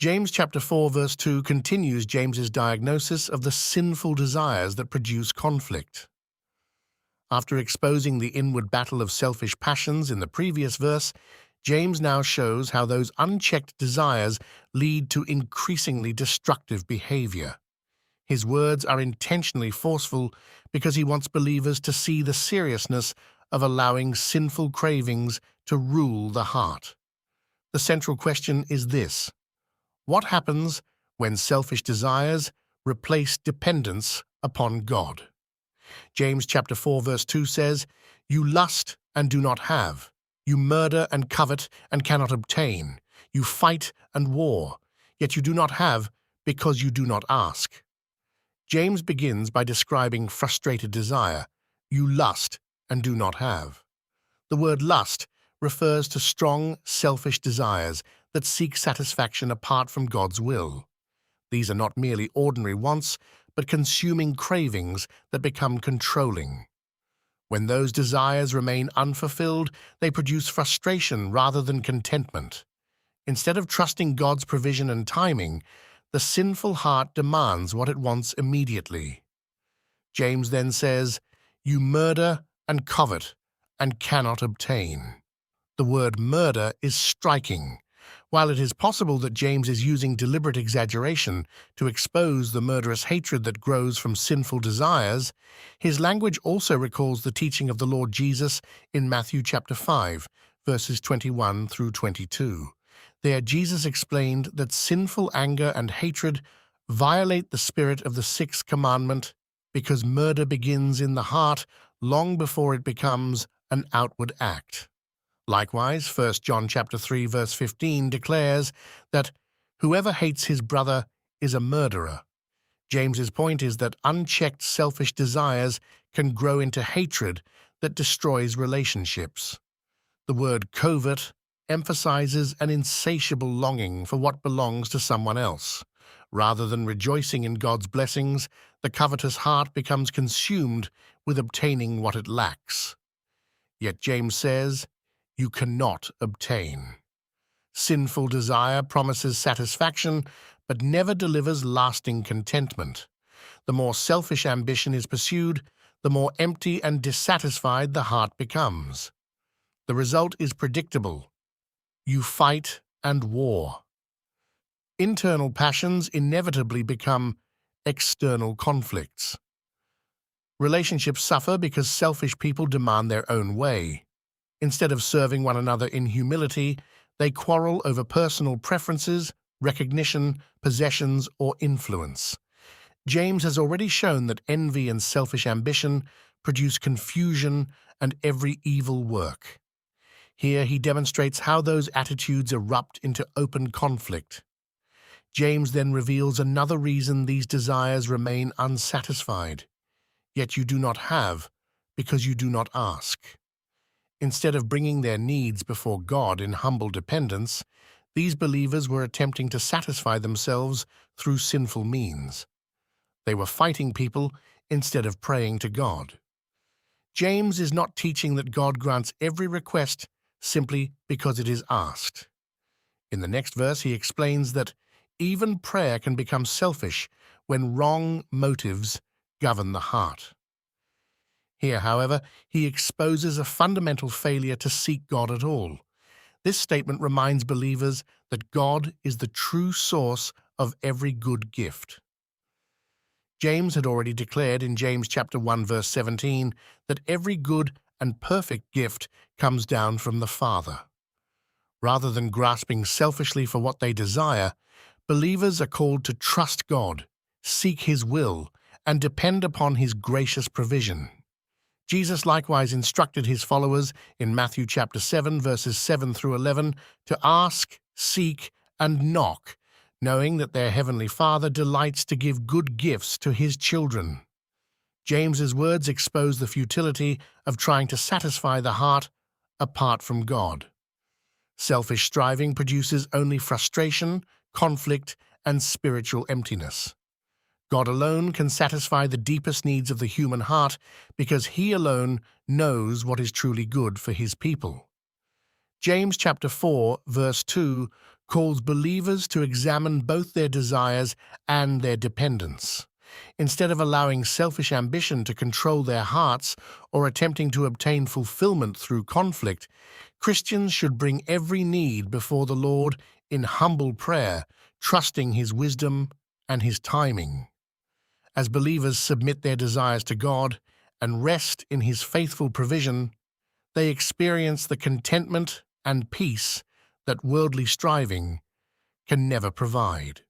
James chapter 4 verse 2 continues James's diagnosis of the sinful desires that produce conflict. After exposing the inward battle of selfish passions in the previous verse, James now shows how those unchecked desires lead to increasingly destructive behavior. His words are intentionally forceful because he wants believers to see the seriousness of allowing sinful cravings to rule the heart. The central question is this: what happens when selfish desires replace dependence upon God? James chapter 4 verse 2 says, "You lust and do not have. You murder and covet and cannot obtain. You fight and war, yet you do not have because you do not ask." James begins by describing frustrated desire. You lust and do not have. The word lust refers to strong, selfish desires that seek satisfaction apart from God's will. These are not merely ordinary wants, but consuming cravings that become controlling. When those desires remain unfulfilled, they produce frustration rather than contentment. Instead of trusting God's provision and timing, the sinful heart demands what it wants immediately. James then says, "You murder and covet and cannot obtain." The word murder is striking. While it is possible that James is using deliberate exaggeration to expose the murderous hatred that grows from sinful desires, his language also recalls the teaching of the Lord Jesus in Matthew chapter 5, verses 21 through 22. There, Jesus explained that sinful anger and hatred violate the spirit of the sixth commandment because murder begins in the heart long before it becomes an outward act. Likewise, 1 John chapter 3 verse 15 declares that whoever hates his brother is a murderer. James's point is that unchecked selfish desires can grow into hatred that destroys relationships. The word covet emphasizes an insatiable longing for what belongs to someone else. Rather than rejoicing in God's blessings, the covetous heart becomes consumed with obtaining what it lacks. Yet James says, you cannot obtain. Sinful desire promises satisfaction, but never delivers lasting contentment. The more selfish ambition is pursued, the more empty and dissatisfied the heart becomes. The result is predictable. You fight and war. Internal passions inevitably become external conflicts. Relationships suffer because selfish people demand their own way. Instead of serving one another in humility, they quarrel over personal preferences, recognition, possessions, or influence. James has already shown that envy and selfish ambition produce confusion and every evil work. Here he demonstrates how those attitudes erupt into open conflict. James then reveals another reason these desires remain unsatisfied. Yet you do not have because you do not ask. Instead of bringing their needs before God in humble dependence, these believers were attempting to satisfy themselves through sinful means. They were fighting people instead of praying to God. James is not teaching that God grants every request simply because it is asked. In the next verse, he explains that even prayer can become selfish when wrong motives govern the heart. Here, however, he exposes a fundamental failure to seek God at all. This statement reminds believers that God is the true source of every good gift. James had already declared in James chapter 1 verse 17 that every good and perfect gift comes down from the Father. Rather than grasping selfishly for what they desire, believers are called to trust God, seek His will, and depend upon His gracious provision. Jesus likewise instructed His followers in Matthew chapter 7, verses 7 through 11, to ask, seek, and knock, knowing that their heavenly Father delights to give good gifts to His children. James's words expose the futility of trying to satisfy the heart apart from God. Selfish striving produces only frustration, conflict, and spiritual emptiness. God alone can satisfy the deepest needs of the human heart because He alone knows what is truly good for His people. James chapter 4, verse 2 calls believers to examine both their desires and their dependence. Instead of allowing selfish ambition to control their hearts or attempting to obtain fulfillment through conflict, Christians should bring every need before the Lord in humble prayer, trusting His wisdom and His timing. As believers submit their desires to God and rest in His faithful provision, they experience the contentment and peace that worldly striving can never provide.